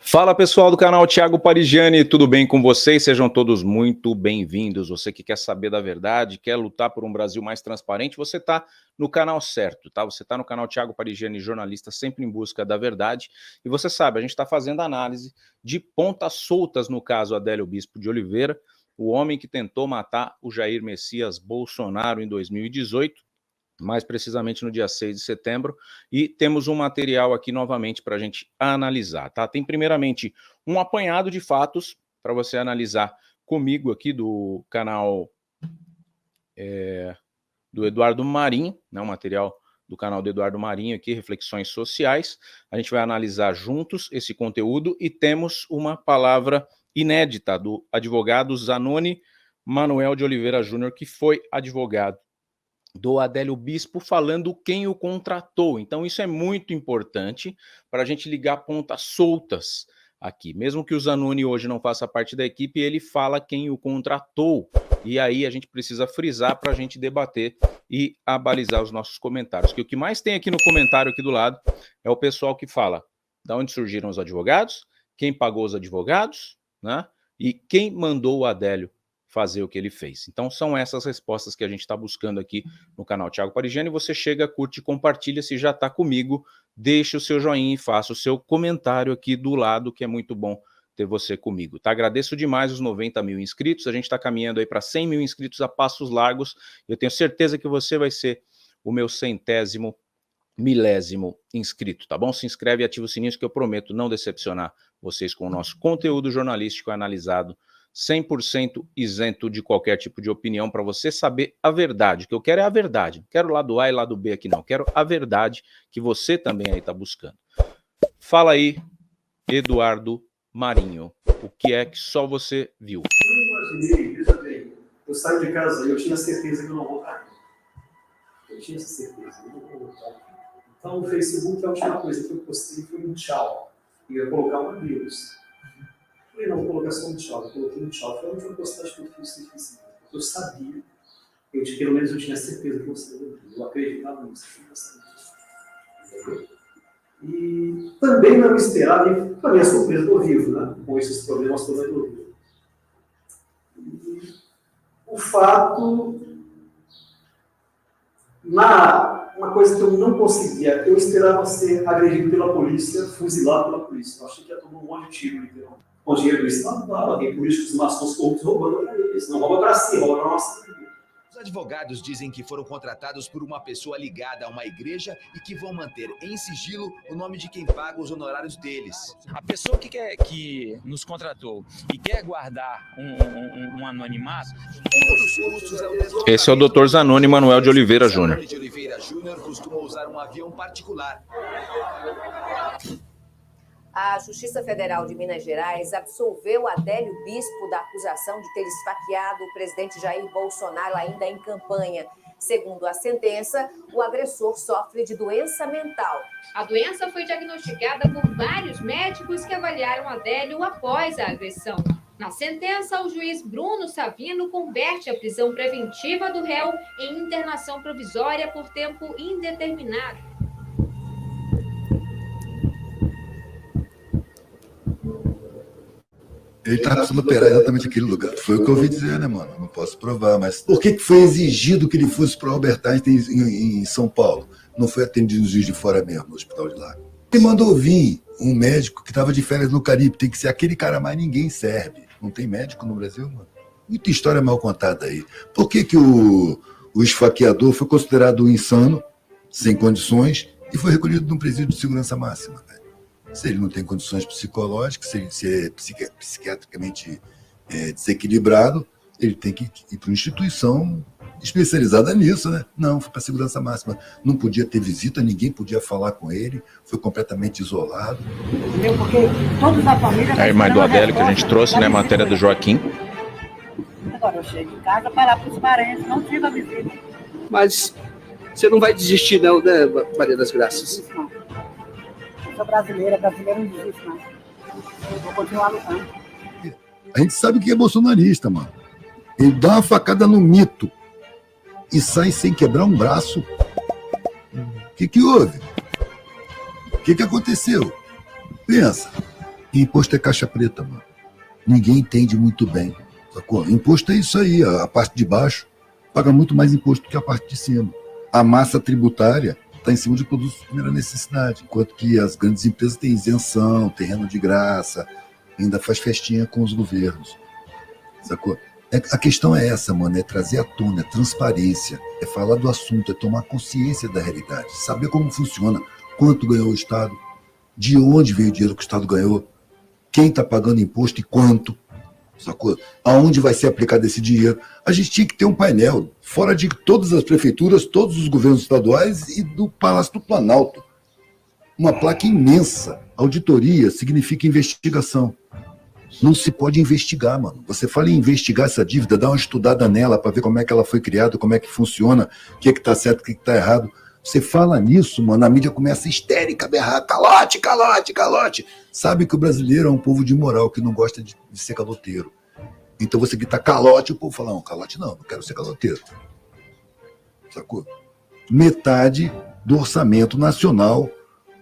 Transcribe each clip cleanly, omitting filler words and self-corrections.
Fala pessoal do canal Thiago Parigiani, tudo bem com vocês? Sejam todos muito bem-vindos. Você que quer saber da verdade, quer lutar por um Brasil mais transparente, você está no canal certo, tá? Você está no canal Thiago Parigiani, jornalista sempre em busca da verdade. E você sabe, a gente está fazendo análise de pontas soltas no caso Adélio Bispo de Oliveira, o homem que tentou matar o Jair Messias Bolsonaro em 2018. Mais precisamente no dia 6 de setembro, e temos um material aqui novamente para a gente analisar, tá? Tem primeiramente um apanhado de fatos para você analisar comigo aqui do canal do Eduardo Marinho, né? Um material do canal do Eduardo Marinho aqui, Reflexões Sociais. A gente vai analisar juntos esse conteúdo e temos uma palavra inédita do advogado Zanoni Manuel de Oliveira Júnior, que foi advogado do Adélio Bispo, falando quem o contratou. Então isso é muito importante para a gente ligar pontas soltas aqui. Mesmo que o Zanoni hoje não faça parte da equipe, ele fala quem o contratou. E aí a gente precisa frisar para a gente debater e abalizar os nossos comentários. Que o que mais tem aqui no comentário aqui do lado é o pessoal que fala da onde surgiram os advogados, quem pagou os advogados, né? E quem mandou o Adélio fazer o que ele fez. Então são essas respostas que a gente está buscando aqui no canal Thiago Parigiani. Você chega, curte, compartilha. Se já está comigo, deixa o seu joinha e faça o seu comentário aqui do lado, que é muito bom ter você comigo, tá? Agradeço demais os 90 mil inscritos. A gente está caminhando aí para 100 mil inscritos a passos largos. Eu tenho certeza que você vai ser o meu 100º milésimo inscrito, tá bom? Se inscreve e ativa o sininho, que eu prometo não decepcionar vocês com o nosso conteúdo jornalístico analisado 100% isento de qualquer tipo de opinião, para você saber a verdade. O que eu quero é a verdade. Não quero lado A e lado B aqui não. Quero a verdade que você também aí está buscando. Fala aí, Eduardo Marinho. O que é que só você viu? Eu não imaginei, veja bem. Eu saio de casa e eu tinha certeza que eu não vou voltar. Eu tinha essa certeza, eu não vou voltar. Então o Facebook, a última coisa que eu postei foi um tchau. E eu ia colocar um adeus. Eu falei, não, vou colocar só um tchau. Eu coloquei um tchau. Foi a última postagem que eu fiz no Facebook. Porque eu sabia, pelo menos eu tinha certeza que você ia. Eu acreditava nisso, eu tinha certeza. E também não esperava, e para minha surpresa do Vivo, né? Com esses problemas todos do Vivo. E o fato, uma coisa que eu não conseguia, eu esperava ser agredido pela polícia, fuzilado pela polícia. Eu achei que ia tomar um monte de tiro, literalmente. Com o dinheiro do Estado, claro, tem políticos maçons corruptos roubando para eles. Não rouba para si, rouba para nossa família. Os advogados dizem que foram contratados por uma pessoa ligada a uma igreja e que vão manter em sigilo o nome de quem paga os honorários deles. A pessoa que nos contratou e quer guardar um anonimato... Esse é o Dr. Zanoni Manuel de Oliveira Júnior. Zanoni de Oliveira Júnior costuma usar um avião particular. A Justiça Federal de Minas Gerais absolveu Adélio Bispo da acusação de ter esfaqueado o presidente Jair Bolsonaro ainda em campanha. Segundo a sentença, o agressor sofre de doença mental. A doença foi diagnosticada por vários médicos que avaliaram Adélio após a agressão. Na sentença, o juiz Bruno Savino converte a prisão preventiva do réu em internação provisória por tempo indeterminado. Ele estava precisando operar exatamente aquele lugar. Foi o que eu ouvi dizer, né, mano? Não posso provar, mas por que foi exigido que ele fosse para o Albert Einstein em São Paulo? Não foi atendido no Juiz de Fora mesmo, no hospital de lá. Ele mandou vir um médico que estava de férias no Caribe. Tem que ser aquele cara, mais ninguém serve. Não tem médico no Brasil, mano? Muita história mal contada aí. Por que o esfaqueador foi considerado insano, sem condições, e foi recolhido num presídio de segurança máxima, velho? Se ele não tem condições psicológicas, se ele é psiquiatricamente desequilibrado, ele tem que ir para uma instituição especializada nisso, né? Não, foi para segurança máxima. Não podia ter visita, ninguém podia falar com ele, foi completamente isolado. Porque todos da família... É a irmã do Adélio que a gente trouxe, né? Matéria do Joaquim. Agora eu chego em casa para lá para os parentes, não tive a visita. Mas você não vai desistir não, né, Maria das Graças? Não. Eu sou brasileira não desiste mais. Vou continuar lutando. A gente sabe que é bolsonarista, mano. Ele dá uma facada no mito e sai sem quebrar um braço. O que houve? O que aconteceu? Pensa. E imposto é caixa preta, mano. Ninguém entende muito bem. Sacou? Imposto é isso aí, a parte de baixo paga muito mais imposto que a parte de cima. A massa tributária está em cima de produtos de primeira necessidade, enquanto que as grandes empresas têm isenção, terreno de graça, ainda faz festinha com os governos. Sacou? A questão é essa, mano, é trazer à tona, é transparência, é falar do assunto, é tomar consciência da realidade, saber como funciona, quanto ganhou o Estado, de onde veio o dinheiro que o Estado ganhou, quem está pagando imposto e quanto, sacou? Aonde vai ser aplicado esse dinheiro. A gente tinha que ter um painel, fora de todas as prefeituras, todos os governos estaduais e do Palácio do Planalto. Uma placa imensa. Auditoria significa investigação. Não se pode investigar, mano. Você fala em investigar essa dívida, dá uma estudada nela para ver como é que ela foi criada, como é que funciona, o que está certo, o que está errado. Você fala nisso, mano, a mídia começa histérica, berrar, calote, calote, calote. Sabe que o brasileiro é um povo de moral, que não gosta de ser caloteiro. Então você grita calote, o povo fala, não, calote não quero ser caloteiro. Sacou? Metade do orçamento nacional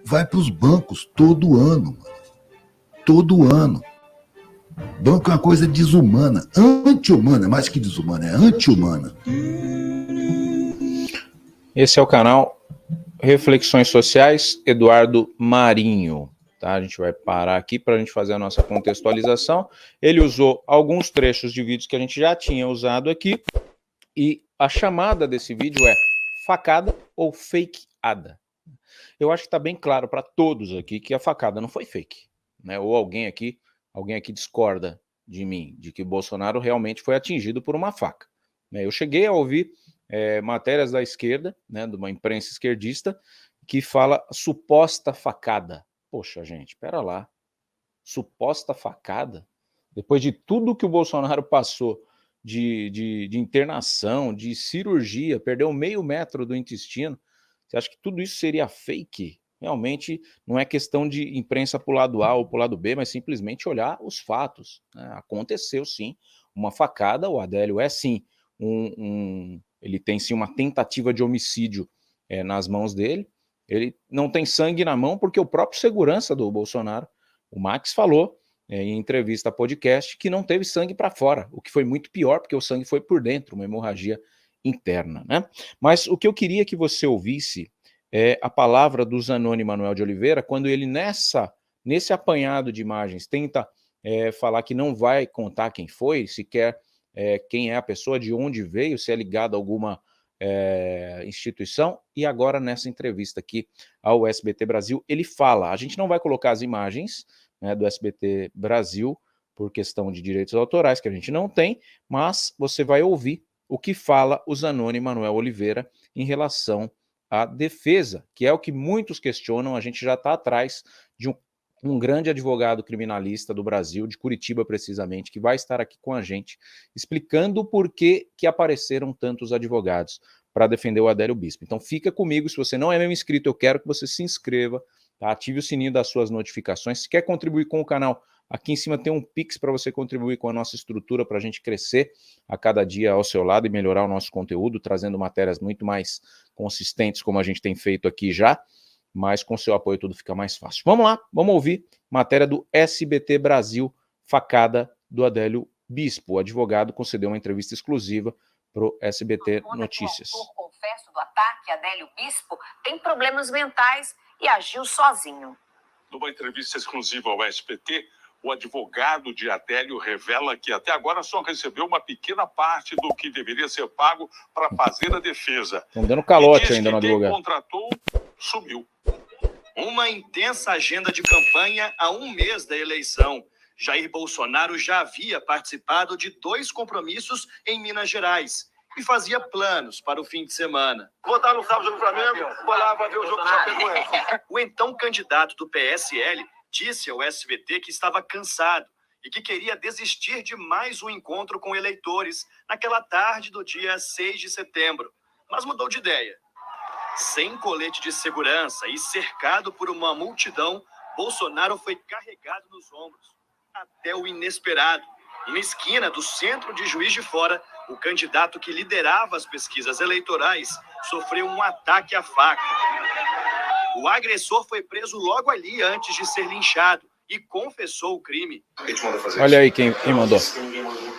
vai para os bancos todo ano, mano. Todo ano. Banco é uma coisa desumana, anti-humana, mais que desumana, é anti-humana. Esse é o canal Reflexões Sociais, Eduardo Marinho. Tá? A gente vai parar aqui para a gente fazer a nossa contextualização. Ele usou alguns trechos de vídeos que a gente já tinha usado aqui, e a chamada desse vídeo é facada ou fakeada. Eu acho que está bem claro para todos aqui que a facada não foi fake, né? Ou alguém aqui discorda de mim, de que o Bolsonaro realmente foi atingido por uma faca. Eu cheguei a ouvir matérias da esquerda, né, de uma imprensa esquerdista, que fala suposta facada. Poxa, gente, pera lá. Suposta facada? Depois de tudo que o Bolsonaro passou de internação, de cirurgia, perdeu meio metro do intestino, você acha que tudo isso seria fake? Realmente não é questão de imprensa para o lado A ou para o lado B, mas simplesmente olhar os fatos, né? Aconteceu sim uma facada, o Adélio é sim ele tem sim uma tentativa de homicídio nas mãos dele, ele não tem sangue na mão porque o próprio segurança do Bolsonaro, o Max, falou em entrevista a podcast que não teve sangue para fora, o que foi muito pior porque o sangue foi por dentro, uma hemorragia interna, né? Mas o que eu queria que você ouvisse é a palavra do Zanoni Manuel de Oliveira, quando ele nesse apanhado de imagens tenta falar que não vai contar quem foi, sequer quem é a pessoa, de onde veio, se é ligado a alguma instituição, e agora nessa entrevista aqui ao SBT Brasil, ele fala, a gente não vai colocar as imagens, né, do SBT Brasil, por questão de direitos autorais, que a gente não tem, mas você vai ouvir o que fala o Zanoni Manuel Oliveira em relação a defesa, que é o que muitos questionam. A gente já está atrás de um grande advogado criminalista do Brasil, de Curitiba precisamente, que vai estar aqui com a gente, explicando por que apareceram tantos advogados para defender o Adélio Bispo. Então fica comigo, se você não é meu inscrito, eu quero que você se inscreva, tá? Ative o sininho das suas notificações. Se quer contribuir com o canal, aqui em cima tem um Pix para você contribuir com a nossa estrutura, para a gente crescer a cada dia ao seu lado e melhorar o nosso conteúdo, trazendo matérias muito mais consistentes, como a gente tem feito aqui já, mas com seu apoio tudo fica mais fácil. Vamos lá, vamos ouvir matéria do SBT Brasil, facada do Adélio Bispo. O advogado concedeu uma entrevista exclusiva para o SBT Notícias. O autor, confesso, do ataque, Adélio Bispo, tem problemas mentais e agiu sozinho. Numa entrevista exclusiva ao SBT, o advogado de Adélio revela que até agora só recebeu uma pequena parte do que deveria ser pago para fazer a defesa. Estão dando calote ainda no advogado. Quem contratou sumiu. Uma intensa agenda de campanha a um mês da eleição. Jair Bolsonaro já havia participado de 2 compromissos em Minas Gerais e fazia planos para o fim de semana. Vou estar no sábado do Flamengo, vou lá ver o jogo do Chapecoense. O então candidato do PSL disse ao SBT que estava cansado e que queria desistir de mais um encontro com eleitores naquela tarde do dia 6 de setembro, mas mudou de ideia. Sem colete de segurança e cercado por uma multidão, Bolsonaro foi carregado nos ombros, até o inesperado. Em esquina do centro de Juiz de Fora, o candidato que liderava as pesquisas eleitorais sofreu um ataque à faca. O agressor foi preso logo ali antes de ser linchado e confessou o crime. Olha aí quem mandou.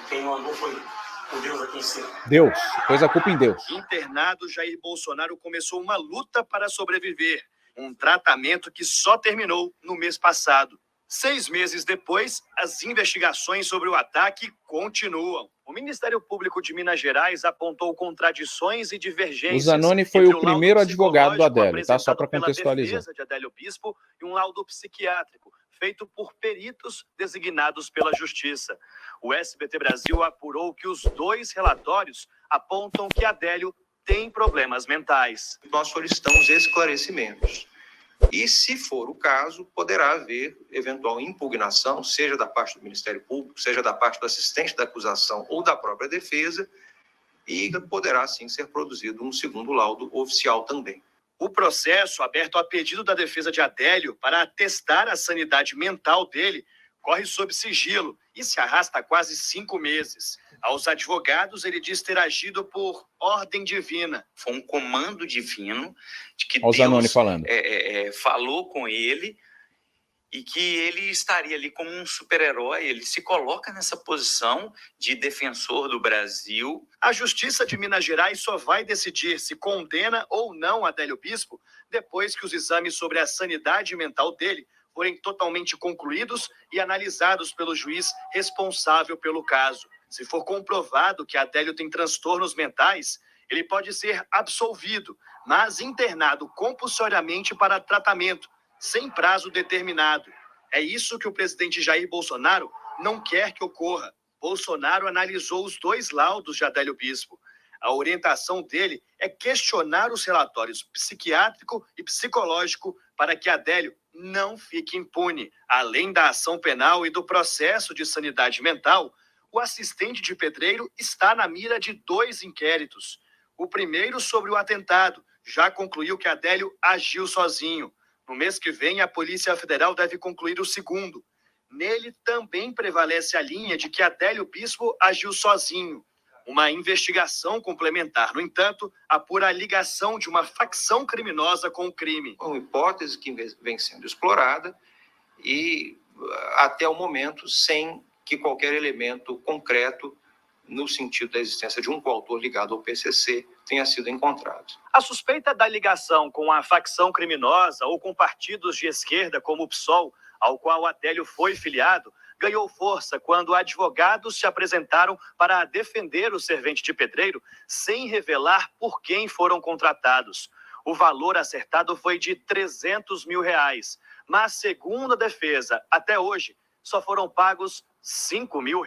Quem mandou foi o Deus aqui em cima. Deus, pôs a culpa em Deus. Internado, Jair Bolsonaro começou uma luta para sobreviver. Um tratamento que só terminou no mês passado. 6 meses depois, as investigações sobre o ataque continuam. O Ministério Público de Minas Gerais apontou contradições e divergências. O Zanoni foi o primeiro advogado do Adélio, tá? Só para contextualizar. Defesa de Adélio Bispo e um laudo psiquiátrico feito por peritos designados pela Justiça. O SBT Brasil apurou que os 2 relatórios apontam que Adélio tem problemas mentais. Nós solicitamos esclarecimentos. E, se for o caso, poderá haver eventual impugnação, seja da parte do Ministério Público, seja da parte do assistente da acusação ou da própria defesa, e poderá, sim, ser produzido um segundo laudo oficial também. O processo, aberto a pedido da defesa de Adélio para atestar a sanidade mental dele, corre sob sigilo e se arrasta há quase 5 meses. Aos advogados, ele diz ter agido por ordem divina. Foi um comando divino de que Zanoni Deus falando. Falou com ele e que ele estaria ali como um super-herói. Ele se coloca nessa posição de defensor do Brasil. A Justiça de Minas Gerais só vai decidir se condena ou não Adélio Bispo depois que os exames sobre a sanidade mental dele forem totalmente concluídos e analisados pelo juiz responsável pelo caso. Se for comprovado que Adélio tem transtornos mentais, ele pode ser absolvido, mas internado compulsoriamente para tratamento, sem prazo determinado. É isso que o presidente Jair Bolsonaro não quer que ocorra. Bolsonaro analisou os 2 laudos de Adélio Bispo. A orientação dele é questionar os relatórios psiquiátrico e psicológico para que Adélio não fique impune. Além da ação penal e do processo de sanidade mental, o assistente de pedreiro está na mira de 2 inquéritos. O primeiro sobre o atentado já concluiu que Adélio agiu sozinho. No mês que vem, a Polícia Federal deve concluir o segundo. Nele também prevalece a linha de que Adélio Bispo agiu sozinho. Uma investigação complementar, no entanto, apura a ligação de uma facção criminosa com o crime. Uma hipótese que vem sendo explorada e, até o momento, sem que qualquer elemento concreto, no sentido da existência de um coautor ligado ao PCC, tenha sido encontrado. A suspeita da ligação com a facção criminosa ou com partidos de esquerda como o PSOL, ao qual Adélio foi filiado, ganhou força quando advogados se apresentaram para defender o servente de pedreiro sem revelar por quem foram contratados. O valor acertado foi de R$300 mil, mas, segundo a defesa, até hoje, só foram pagos R$5 mil.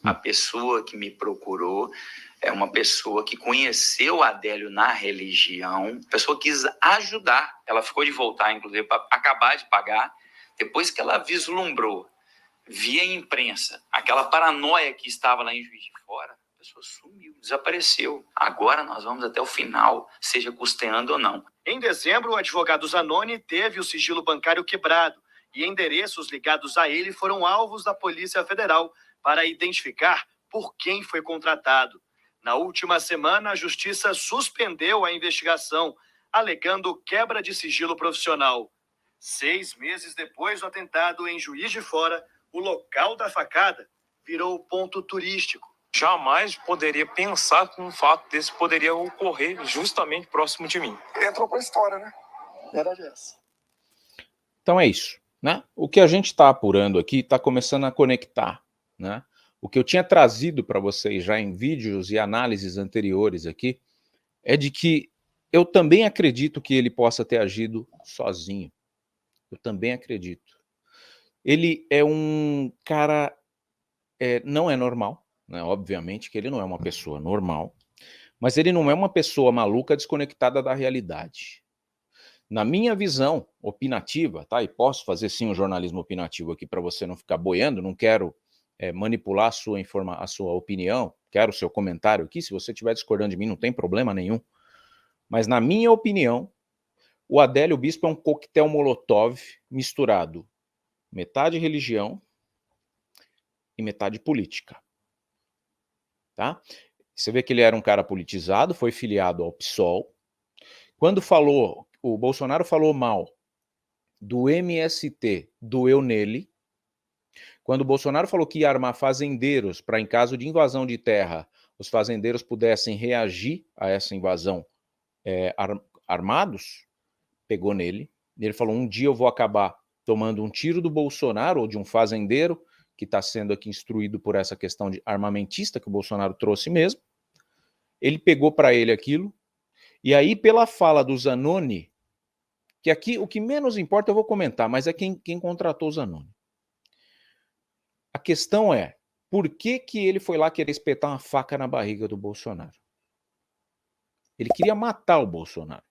A pessoa que me procurou é uma pessoa que conheceu Adélio na religião, pessoa que quis ajudar. Ela ficou de voltar, inclusive, para acabar de pagar, depois que ela vislumbrou via imprensa aquela paranoia que estava lá em Juiz de Fora. A pessoa sumiu, desapareceu. Agora nós vamos até o final, seja custeando ou não. Em dezembro, o advogado Zanoni teve o sigilo bancário quebrado e endereços ligados a ele foram alvos da Polícia Federal para identificar por quem foi contratado. Na última semana, a Justiça suspendeu a investigação, alegando quebra de sigilo profissional. 6 meses depois do atentado em Juiz de Fora, o local da facada virou ponto turístico. Jamais poderia pensar que um fato desse poderia ocorrer justamente próximo de mim. Entrou pra história, né? Verdade é essa. Então é isso, né? O que a gente está apurando aqui está começando a conectar, né? O que eu tinha trazido para vocês já em vídeos e análises anteriores aqui é de que eu também acredito que ele possa ter agido sozinho. Eu também acredito. Ele é um cara, não é normal, né? Obviamente que ele não é uma pessoa normal, mas ele não é uma pessoa maluca desconectada da realidade. Na minha visão opinativa, tá? E posso fazer sim um jornalismo opinativo aqui para você não ficar boiando, não quero manipular a sua opinião, quero o seu comentário aqui, se você estiver discordando de mim não tem problema nenhum, mas na minha opinião, o Adélio Bispo é um coquetel molotov misturado metade religião e metade política. Tá? Você vê que ele era um cara politizado, foi filiado ao PSOL. Quando o Bolsonaro falou mal do MST, doeu nele, Quando o Bolsonaro falou que ia armar fazendeiros para, em caso de invasão de terra, os fazendeiros pudessem reagir a essa invasão armados, pegou nele. Ele falou, um dia eu vou acabar tomando um tiro do Bolsonaro ou de um fazendeiro que está sendo aqui instruído por essa questão de armamentista que o Bolsonaro trouxe mesmo. Ele pegou para ele aquilo, e aí pela fala do Zanoni, que aqui o que menos importa eu vou comentar, mas é quem contratou o Zanoni. A questão é, por que ele foi lá querer espetar uma faca na barriga do Bolsonaro? Ele queria matar o Bolsonaro.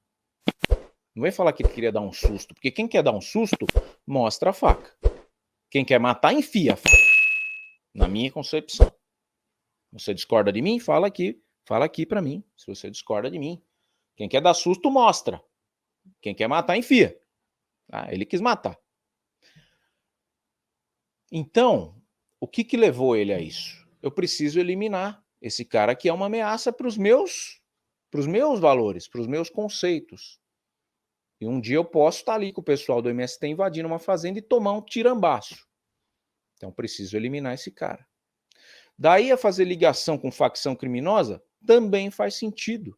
Não vai falar que ele queria dar um susto, porque quem quer dar um susto, mostra a faca. Quem quer matar, enfia a faca. Na minha concepção. Você discorda de mim? Fala aqui para mim, se você discorda de mim. Quem quer dar susto, mostra. Quem quer matar, enfia. Ah, ele quis matar. Então, o que levou ele a isso? Eu preciso eliminar esse cara que é uma ameaça para os meus valores, para os meus conceitos. E um dia eu posso estar ali com o pessoal do MST invadindo uma fazenda e tomar um tirambaço. Então preciso eliminar esse cara. Daí a fazer ligação com facção criminosa também faz sentido.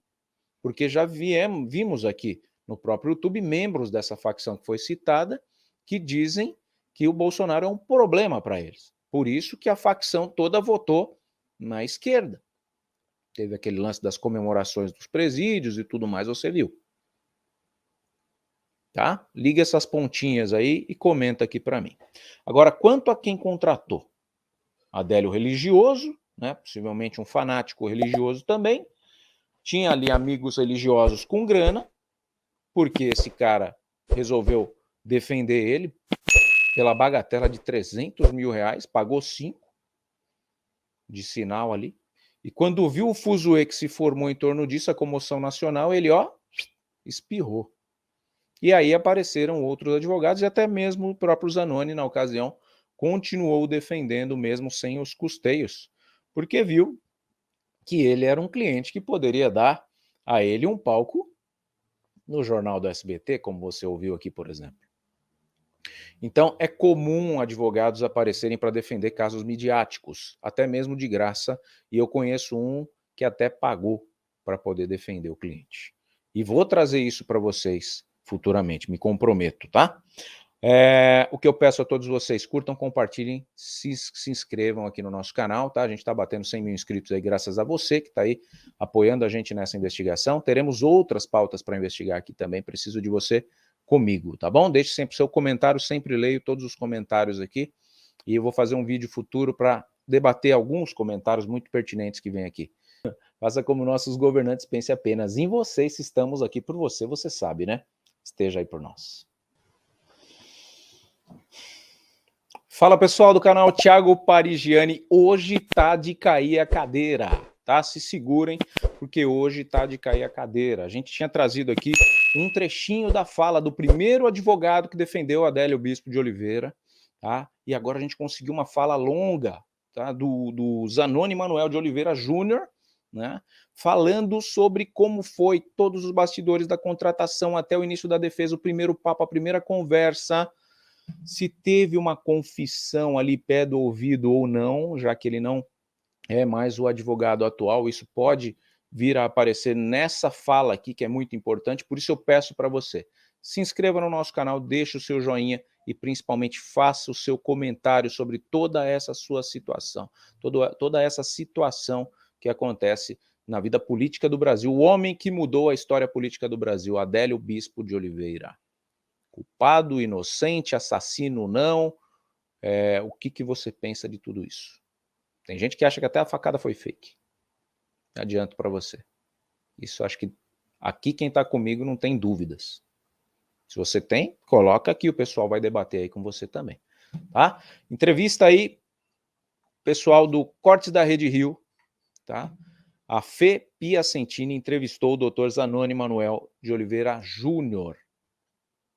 Porque já vimos aqui no próprio YouTube membros dessa facção que foi citada que dizem que o Bolsonaro é um problema para eles. Por isso que a facção toda votou na esquerda. Teve aquele lance das comemorações dos presídios e tudo mais, você viu. Tá? Liga essas pontinhas aí e comenta aqui para mim. Agora, quanto a quem contratou? Adélio religioso, né? Possivelmente um fanático religioso também. Tinha ali amigos religiosos com grana, porque esse cara resolveu defender ele pela bagatela de 300 mil reais, pagou 5 de sinal ali. E quando viu o fuzuê que se formou em torno disso, a comoção nacional, ele, espirrou. E aí apareceram outros advogados, e até mesmo o próprio Zanoni, na ocasião, continuou defendendo mesmo sem os custeios, porque viu que ele era um cliente que poderia dar a ele um palco no jornal do SBT, como você ouviu aqui, por exemplo. Então, é comum advogados aparecerem para defender casos midiáticos, até mesmo de graça, e eu conheço um que até pagou para poder defender o cliente. E vou trazer isso para vocês futuramente, me comprometo, tá? O que eu peço a todos vocês, curtam, compartilhem, se inscrevam aqui no nosso canal, tá? A gente está batendo 100 mil inscritos aí, graças a você que está aí apoiando a gente nessa investigação. Teremos outras pautas para investigar aqui também, preciso de você comigo, tá bom? Deixe sempre seu comentário, sempre leio todos os comentários aqui, e eu vou fazer um vídeo futuro para debater alguns comentários muito pertinentes que vêm aqui. Faça como nossos governantes, pense apenas em você, se estamos aqui por você, você sabe, né? Esteja aí por nós. Fala pessoal do canal Thiago Parigiani, hoje tá de cair a cadeira, tá? Se segurem, porque hoje tá de cair a cadeira. A gente tinha trazido aqui um trechinho da fala do primeiro advogado que defendeu Adélio Bispo de Oliveira, tá? E agora a gente conseguiu uma fala longa, tá? Do Zanoni Manuel de Oliveira Júnior, né? Falando sobre como foi todos os bastidores da contratação até o início da defesa, o primeiro papo, a primeira conversa, se teve uma confissão ali pé do ouvido ou não, já que ele não é mais o advogado atual, isso pode vir a aparecer nessa fala aqui, que é muito importante, por isso eu peço para você, se inscreva no nosso canal, deixe o seu joinha e principalmente faça o seu comentário sobre toda essa sua situação, toda essa situação que acontece na vida política do Brasil, o homem que mudou a história política do Brasil, Adélio Bispo de Oliveira. Culpado, inocente, assassino, não, o que você pensa de tudo isso? Tem gente que acha que até a facada foi fake. Adianto para você. Isso acho que aqui quem está comigo não tem dúvidas. Se você tem, coloca aqui, o pessoal vai debater aí com você também. Tá? Entrevista aí, pessoal do Cortes da Rede Rio, tá? A Fê Piacentini entrevistou o Dr. Zanoni Manuel de Oliveira Júnior.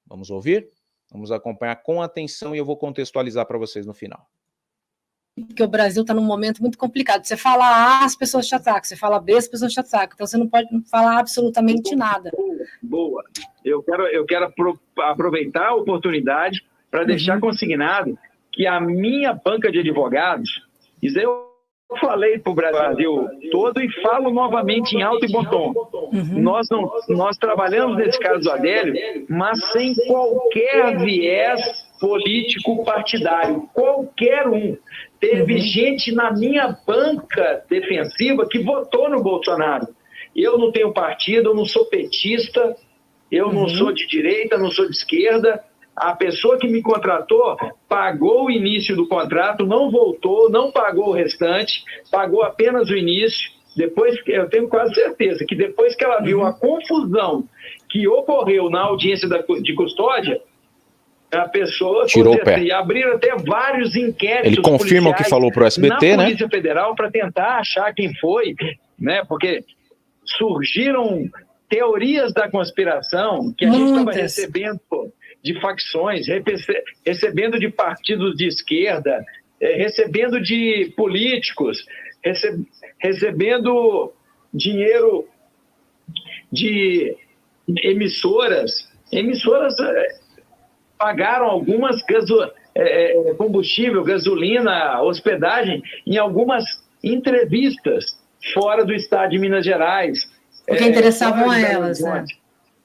Vamos ouvir? Vamos acompanhar com atenção e eu vou contextualizar para vocês no final. Porque o Brasil está num momento muito complicado. Você fala A, as pessoas te atacam. Você fala B, as pessoas te atacam. Então você não pode falar absolutamente nada. Boa. Eu quero aproveitar a oportunidade para deixar consignado que a minha banca de advogados, isso eu falei para o Brasil todo e falo novamente em alto e bom tom. Nós trabalhamos nesse caso do Adélio, mas sem qualquer viés político partidário, qualquer um. Teve gente na minha banca defensiva que votou no Bolsonaro. Eu não tenho partido, eu não sou petista, eu não sou de direita, não sou de esquerda. A pessoa que me contratou pagou o início do contrato, não voltou, não pagou o restante, pagou apenas o início. Depois, eu tenho quase certeza que depois que ela viu a confusão que ocorreu na audiência de custódia, a pessoa tirou o pé. E abriram até vários inquéritos. Ele confirma o que falou para o SBT, na Polícia Federal para tentar achar quem foi, né? Porque surgiram teorias da conspiração que a gente estava recebendo de facções, recebendo de partidos de esquerda, recebendo de políticos, recebendo dinheiro de emissoras. Emissoras pagaram algumas combustível, gasolina, hospedagem em algumas entrevistas fora do estado de Minas Gerais. Porque interessavam a elas, né?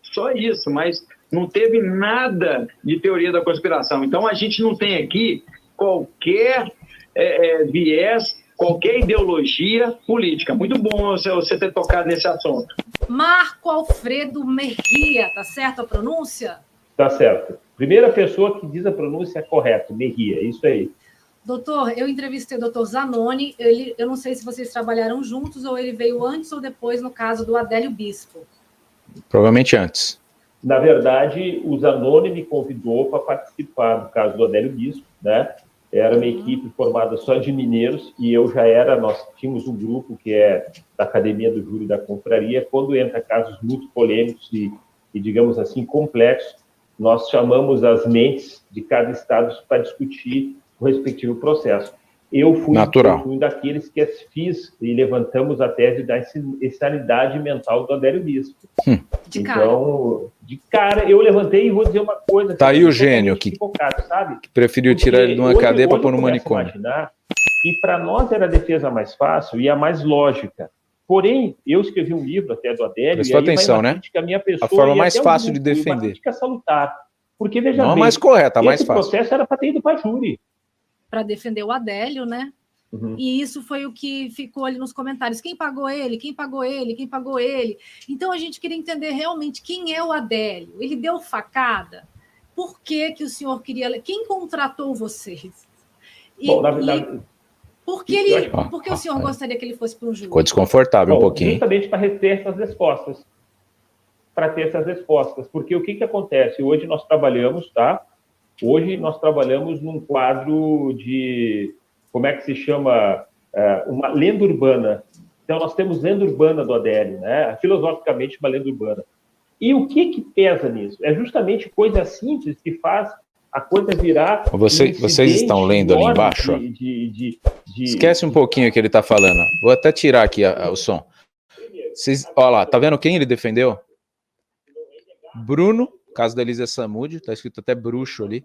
Só isso, mas não teve nada de teoria da conspiração. Então, a gente não tem aqui qualquer viés, qualquer ideologia política. Muito bom você ter tocado nesse assunto. Marco Alfredo Mejia, tá certo a pronúncia? Tá certo. Primeira pessoa que diz a pronúncia correta, Mejia, isso aí. Doutor, eu entrevistei o doutor Zanoni, eu não sei se vocês trabalharam juntos ou ele veio antes ou depois no caso do Adélio Bispo. Provavelmente antes. Na verdade, o Zanoni me convidou para participar do caso do Adélio Bispo, né? Era uma equipe formada só de mineiros e nós tínhamos um grupo que é da Academia do Júri da Confraria. Quando entra casos muito polêmicos e digamos assim, complexos, nós chamamos as mentes de cada estado para discutir o respectivo processo. Eu fui um daqueles que fiz e levantamos a tese da insanidade mental do Adélio Bispo. Então, de cara, eu levantei e vou dizer uma coisa... Tá aí o gênio que preferiu tirar ele de uma cadeia para pôr no manicômio. E para nós era a defesa mais fácil e a mais lógica. Porém, eu escrevi um livro até do Adélio... Prestou atenção, né? A forma mais fácil de defender. Uma crítica salutar. Porque, veja bem... Não a mais correta, a mais fácil. Esse processo era para ter ido para júri. Para defender o Adélio, né? E isso foi o que ficou ali nos comentários. Quem pagou ele? Quem pagou ele? Quem pagou ele? Então, a gente queria entender realmente quem é o Adélio. Ele deu facada? Por que o senhor queria... Quem contratou vocês? Bom, na verdade... Por que o senhor gostaria que ele fosse para um júri? Ficou desconfortável um pouquinho. Justamente para ter essas respostas. Para ter essas respostas. Porque o que acontece? Hoje nós trabalhamos, tá? Hoje nós trabalhamos num quadro de, como é que se chama? Uma lenda urbana. Então, nós temos lenda urbana do Adélio, né? Filosoficamente, uma lenda urbana. E o que pesa nisso? É justamente coisa simples que faz a coisa virar... Vocês estão lendo ali embaixo? Esquece um pouquinho o que ele está falando. Vou até tirar aqui o som. Olha lá, tá vendo quem ele defendeu? Bruno, caso da Elisa Samúdio, tá escrito até bruxo ali.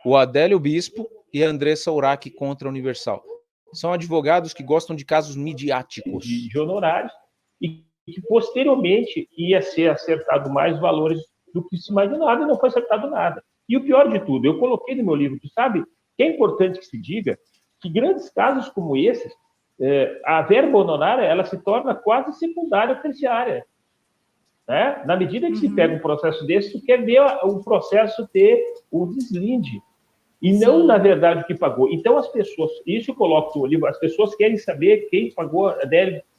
O Adélio Bispo e a Andressa Urach contra a Universal. São advogados que gostam de casos midiáticos. De honorários, e que posteriormente ia ser acertado mais valores do que se imaginava e não foi acertado nada. E o pior de tudo, eu coloquei no meu livro, tu sabe, que é importante que se diga que grandes casos como esses, a verba honorária, ela se torna quase secundária, terciária. Né? Na medida que se pega um processo desse, tu quer ver o processo ter o deslinde. E não, na verdade, o que pagou. Então, as pessoas, isso eu coloco no livro, as pessoas querem saber quem pagou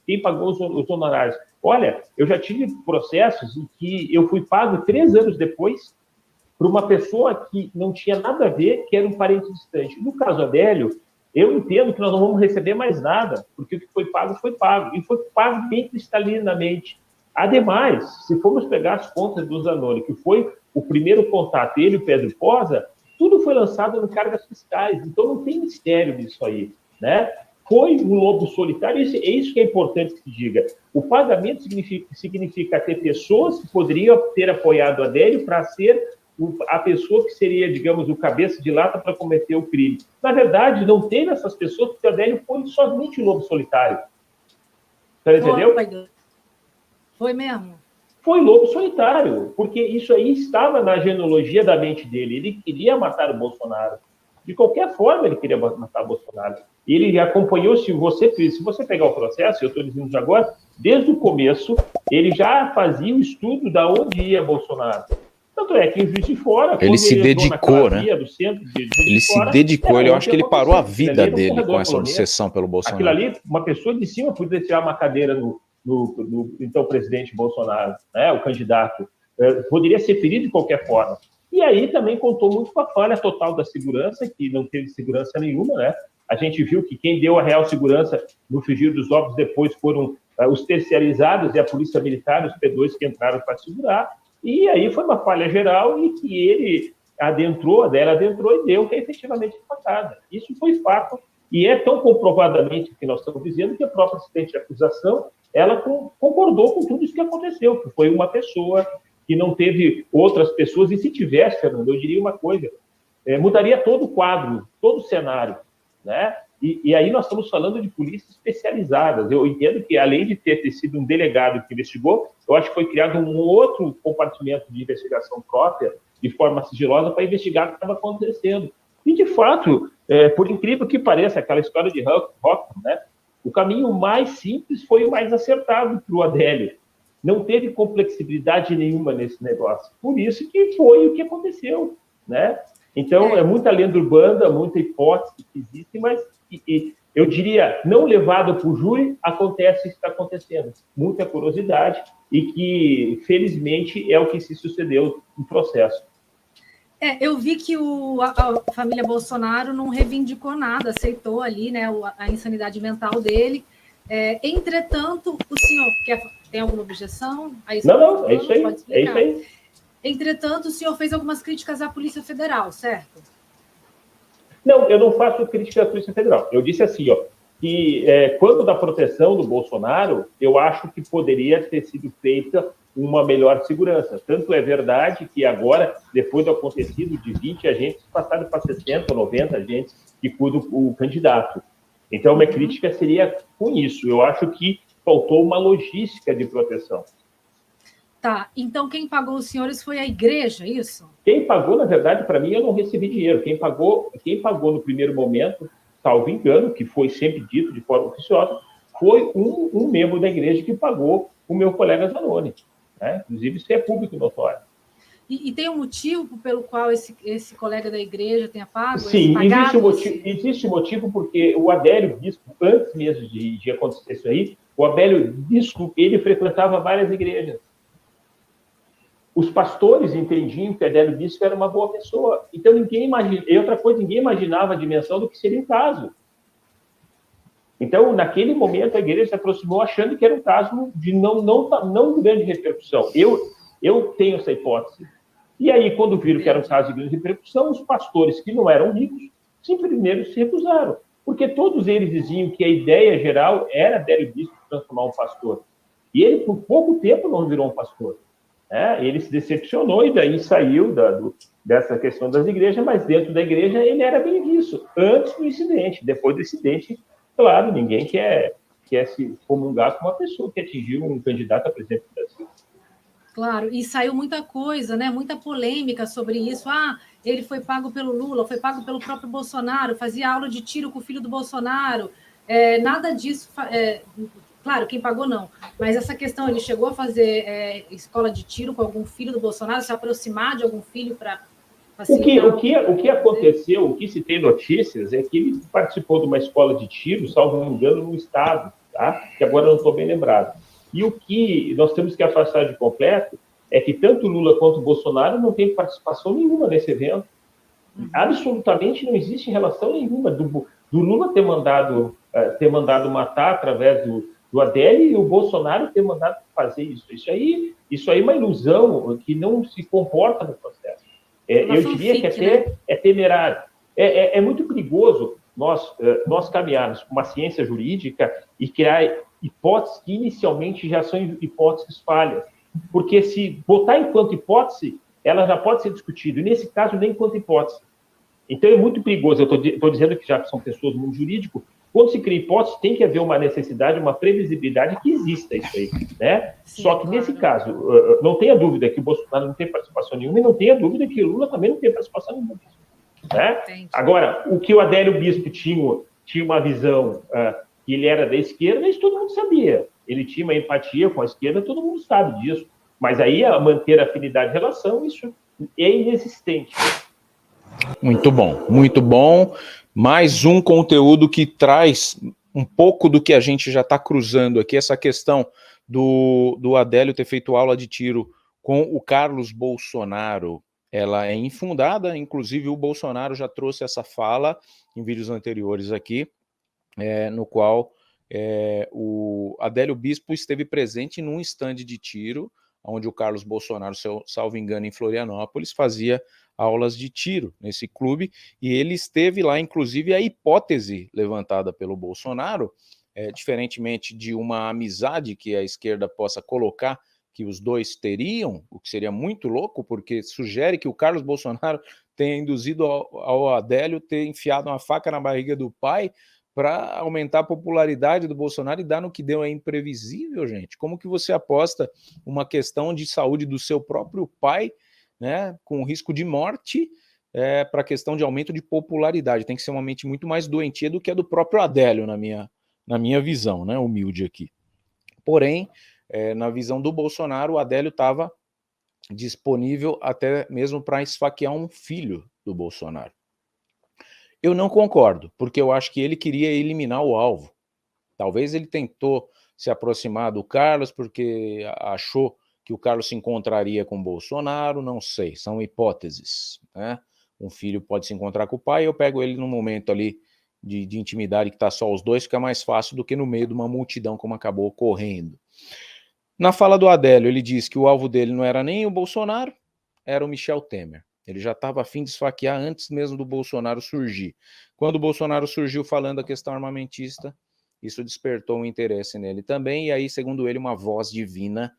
quem pagou os honorários. Olha, eu já tive processos em que eu fui pago 3 anos depois por uma pessoa que não tinha nada a ver, que era um parente distante. No caso Adélio, eu entendo que nós não vamos receber mais nada, porque o que foi pago, e foi pago bem cristalinamente. Ademais, se formos pegar as contas do Zanoni, que foi o primeiro contato, ele e o Pedro Posa, tudo foi lançado no cargas fiscais, então não tem mistério nisso aí, né? Foi um lobo solitário, é isso que é importante que se diga. O pagamento significa ter pessoas que poderiam ter apoiado Adélio para ser a pessoa que seria, digamos, o cabeça de lata para cometer o crime. Na verdade, não teve essas pessoas, porque o Adélio foi somente o lobo solitário. Você entendeu? Foi mesmo. Foi lobo solitário, porque isso aí estava na genealogia da mente dele. Ele queria matar o Bolsonaro. De qualquer forma, ele queria matar o Bolsonaro. Ele acompanhou, se você pegar o processo, eu estou dizendo isso agora, desde o começo, ele já fazia o estudo da onde ia Bolsonaro. Tanto é que em Juiz de Fora... Ele se dedicou, né? Ele se dedicou, eu acho que ele parou a vida dele com essa obsessão pelo Bolsonaro. Aquilo ali, uma pessoa de cima podia tirar uma cadeira no então presidente Bolsonaro, né, o candidato, poderia ser ferido de qualquer forma. E aí também contou muito com a falha total da segurança, que não teve segurança nenhuma, né? A gente viu que quem deu a real segurança no frigir dos ovos depois foram os terceirizados e a polícia militar, os P2 que entraram para segurar, e aí foi uma falha geral e que ele adentrou e deu efetivamente facada. Isso foi fato, e é tão comprovadamente que nós estamos dizendo que a própria assistente de acusação, ela concordou com tudo isso que aconteceu, que foi uma pessoa que não teve outras pessoas, e se tivesse, Fernando, eu diria uma coisa, mudaria todo o quadro, todo o cenário, né? E aí nós estamos falando de polícias especializadas. Eu entendo que, além de ter sido um delegado que investigou, eu acho que foi criado um outro compartimento de investigação própria, de forma sigilosa, para investigar o que estava acontecendo. E, de fato, por incrível que pareça, aquela história de Rockman, né? O caminho mais simples foi o mais acertado para o Adélio. Não teve complexibilidade nenhuma nesse negócio. Por isso que foi o que aconteceu, né? Então, é muita lenda urbana, muita hipótese que existe, mas eu diria, não levado para o júri, acontece o que está acontecendo. Muita curiosidade e que, felizmente, é o que se sucedeu no processo. Eu vi que a família Bolsonaro não reivindicou nada, aceitou ali, né, a insanidade mental dele. Entretanto, o senhor tem alguma objeção? Não, é isso aí. É isso aí. Entretanto, o senhor fez algumas críticas à Polícia Federal, certo? Não, eu não faço crítica à Polícia Federal. Eu disse assim, que quando da proteção do Bolsonaro, eu acho que poderia ter sido feita uma melhor segurança. Tanto é verdade que agora, depois do acontecido, de 20 agentes passaram para 60 ou 90 agentes que cuidam o candidato. Então, minha crítica seria com isso. Eu acho que faltou uma logística de proteção. Tá, então quem pagou os senhores foi a igreja, isso? Quem pagou, na verdade, para mim, eu não recebi dinheiro. Quem pagou no primeiro momento, salvo engano, que foi sempre dito de forma oficiosa, foi um membro da igreja que pagou o meu colega Zanoni. Né? Inclusive, isso é público notório. E tem um motivo pelo qual esse colega da igreja tenha pago? Sim, existe um motivo porque o Adélio Bispo, antes mesmo de acontecer isso aí, o Adélio Bispo, ele frequentava várias igrejas. Os pastores entendiam que Adélio Bispo era uma boa pessoa. Então, ninguém imaginava a dimensão do que seria o caso. Então, naquele momento, a igreja se aproximou achando que era um caso de não grande repercussão. Eu tenho essa hipótese. E aí, quando viram que era um caso de grande repercussão, os pastores que não eram ricos simplesmente se recusaram. Porque todos eles diziam que a ideia geral era Adélio Bispo transformar um pastor. E ele, por pouco tempo, não virou um pastor. Ele se decepcionou e daí saiu dessa questão das igrejas, mas dentro da igreja ele era bem visto, antes do incidente. Depois do incidente, claro, ninguém quer se comungar com uma pessoa que atingiu um candidato a presidente do Brasil. Claro, e saiu muita coisa, né? Muita polêmica sobre isso. Ele foi pago pelo Lula, foi pago pelo próprio Bolsonaro, fazia aula de tiro com o filho do Bolsonaro. Nada disso... Claro, quem pagou não, mas essa questão, ele chegou a fazer escola de tiro com algum filho do Bolsonaro, se aproximar de algum filho para facilitar... O que aconteceu, o que se tem notícias, é que ele participou de uma escola de tiro, salvo engano, no estado, tá? Que agora eu não estou bem lembrado. E o que nós temos que afastar de completo é que tanto Lula quanto Bolsonaro não têm participação nenhuma nesse evento. Absolutamente não existe relação nenhuma do Lula ter mandado matar através do Adélio e o Bolsonaro ter mandado fazer isso. Isso aí é uma ilusão que não se comporta no processo. Eu diria que até é temerário. É muito perigoso nós caminharmos com uma ciência jurídica e criar hipóteses que inicialmente já são hipóteses falhas. Porque se botar enquanto hipótese, ela já pode ser discutida, e nesse caso nem quanto hipótese. Então é muito perigoso, eu estou dizendo que já são pessoas do mundo jurídico, quando se cria hipótese, tem que haver uma necessidade, uma previsibilidade que exista isso aí, né? Sim, só que nesse caso, não tenha dúvida que o Bolsonaro não tem participação nenhuma, e não tenha dúvida que o Lula também não tem participação nenhuma. Né? Agora, o que o Adélio Bispo tinha uma visão que ele era da esquerda, isso todo mundo sabia. Ele tinha uma empatia com a esquerda, todo mundo sabe disso. Mas aí, manter afinidade de relação, isso é inexistente. Muito bom, muito bom. Mais um conteúdo que traz um pouco do que a gente já está cruzando aqui, essa questão do Adélio ter feito aula de tiro com o Carlos Bolsonaro. Ela é infundada, inclusive o Bolsonaro já trouxe essa fala em vídeos anteriores aqui, no qual o Adélio Bispo esteve presente num estande de tiro, onde o Carlos Bolsonaro, salvo engano, em Florianópolis, fazia aulas de tiro nesse clube, e ele esteve lá, inclusive a hipótese levantada pelo Bolsonaro, diferentemente de uma amizade que a esquerda possa colocar, que os dois teriam, o que seria muito louco, porque sugere que o Carlos Bolsonaro tenha induzido ao Adélio ter enfiado uma faca na barriga do pai para aumentar a popularidade do Bolsonaro, e dar no que deu. É imprevisível, gente. Como que você aposta uma questão de saúde do seu próprio pai, né, com risco de morte, para a questão de aumento de popularidade? Tem que ser uma mente muito mais doentia do que a do próprio Adélio, na minha visão, né, humilde aqui. Porém, na visão do Bolsonaro, o Adélio estava disponível até mesmo para esfaquear um filho do Bolsonaro. Eu não concordo, porque eu acho que ele queria eliminar o alvo. Talvez ele tentou se aproximar do Carlos porque achou que o Carlos se encontraria com o Bolsonaro, não sei, são hipóteses, né? Um filho pode se encontrar com o pai, eu pego ele num momento ali de intimidade que está só os dois, fica mais fácil do que no meio de uma multidão, como acabou ocorrendo. Na fala do Adélio, ele diz que o alvo dele não era nem o Bolsonaro, era o Michel Temer. Ele já estava a fim de esfaquear antes mesmo do Bolsonaro surgir. Quando o Bolsonaro surgiu falando da questão armamentista, isso despertou um interesse nele também, e aí, segundo ele, uma voz divina,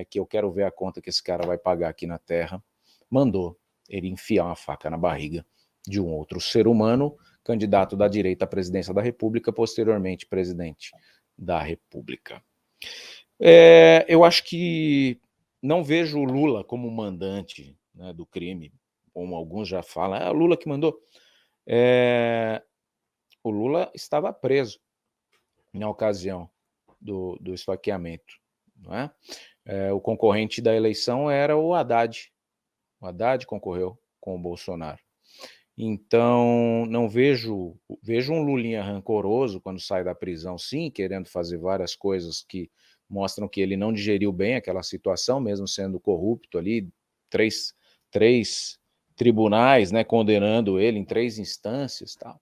que eu quero ver a conta que esse cara vai pagar aqui na Terra, mandou ele enfiar uma faca na barriga de um outro ser humano, candidato da direita à presidência da República, posteriormente presidente da República. Eu acho que não vejo o Lula como mandante, né, do crime, como alguns já falam, o Lula que mandou. O Lula estava preso na ocasião do esfaqueamento, não é? O concorrente da eleição era o Haddad. O Haddad concorreu com o Bolsonaro. Então, não vejo um Lulinha rancoroso quando sai da prisão, sim, querendo fazer várias coisas que mostram que ele não digeriu bem aquela situação, mesmo sendo corrupto ali, três tribunais, né, condenando ele em 3 instâncias, tal.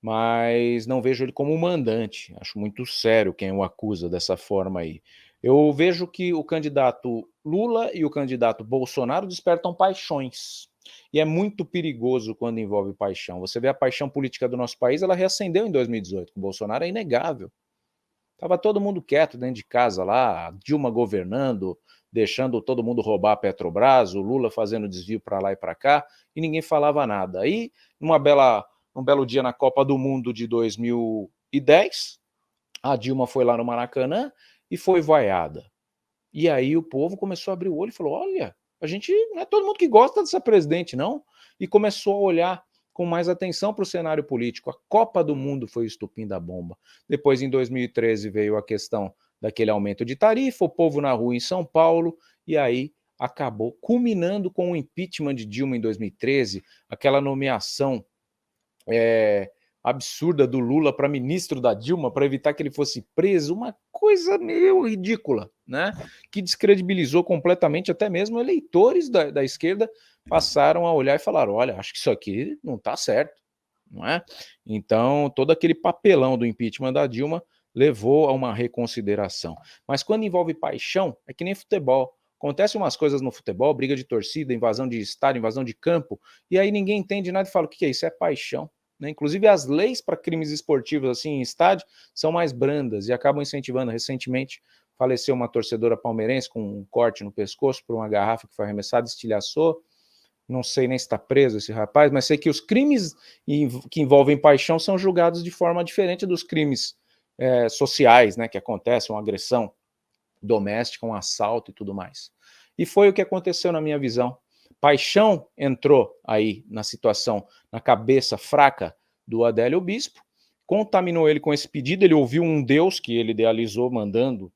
Mas não vejo ele como um mandante. Acho muito sério quem o acusa dessa forma aí. Eu vejo que o candidato Lula e o candidato Bolsonaro despertam paixões. E é muito perigoso quando envolve paixão. Você vê a paixão política do nosso país, ela reacendeu em 2018, com o Bolsonaro, é inegável. Estava todo mundo quieto dentro de casa lá, a Dilma governando, deixando todo mundo roubar a Petrobras, o Lula fazendo desvio para lá e para cá, e ninguém falava nada. Aí, um belo dia na Copa do Mundo de 2010, a Dilma foi lá no Maracanã e foi vaiada. E aí o povo começou a abrir o olho e falou, olha, a gente não é todo mundo que gosta dessa presidente, não. E começou a olhar com mais atenção para o cenário político. A Copa do Mundo foi o estupim da bomba. Depois, em 2013, veio a questão daquele aumento de tarifa, o povo na rua em São Paulo, e aí acabou culminando com o impeachment de Dilma em 2013, aquela nomeação absurda do Lula para ministro da Dilma, para evitar que ele fosse preso, uma coisa meio ridícula, né? Que descredibilizou completamente, até mesmo eleitores da esquerda passaram a olhar e falaram, olha, acho que isso aqui não está certo, não é? Então, todo aquele papelão do impeachment da Dilma levou a uma reconsideração. Mas quando envolve paixão, é que nem futebol. Acontecem umas coisas no futebol, briga de torcida, invasão de estádio, invasão de campo, e aí ninguém entende nada e fala, o que é isso? É paixão. Né? Inclusive as leis para crimes esportivos assim em estádio são mais brandas e acabam incentivando. Recentemente faleceu uma torcedora palmeirense com um corte no pescoço por uma garrafa que foi arremessada, estilhaçou. Não sei nem se está preso esse rapaz, mas sei que os crimes que envolvem paixão são julgados de forma diferente dos crimes sociais, né, que acontecem, uma agressão doméstica, um assalto e tudo mais. E foi o que aconteceu na minha visão. Paixão entrou aí na situação, na cabeça fraca do Adélio Bispo, contaminou ele com esse pedido, ele ouviu um Deus que ele idealizou mandando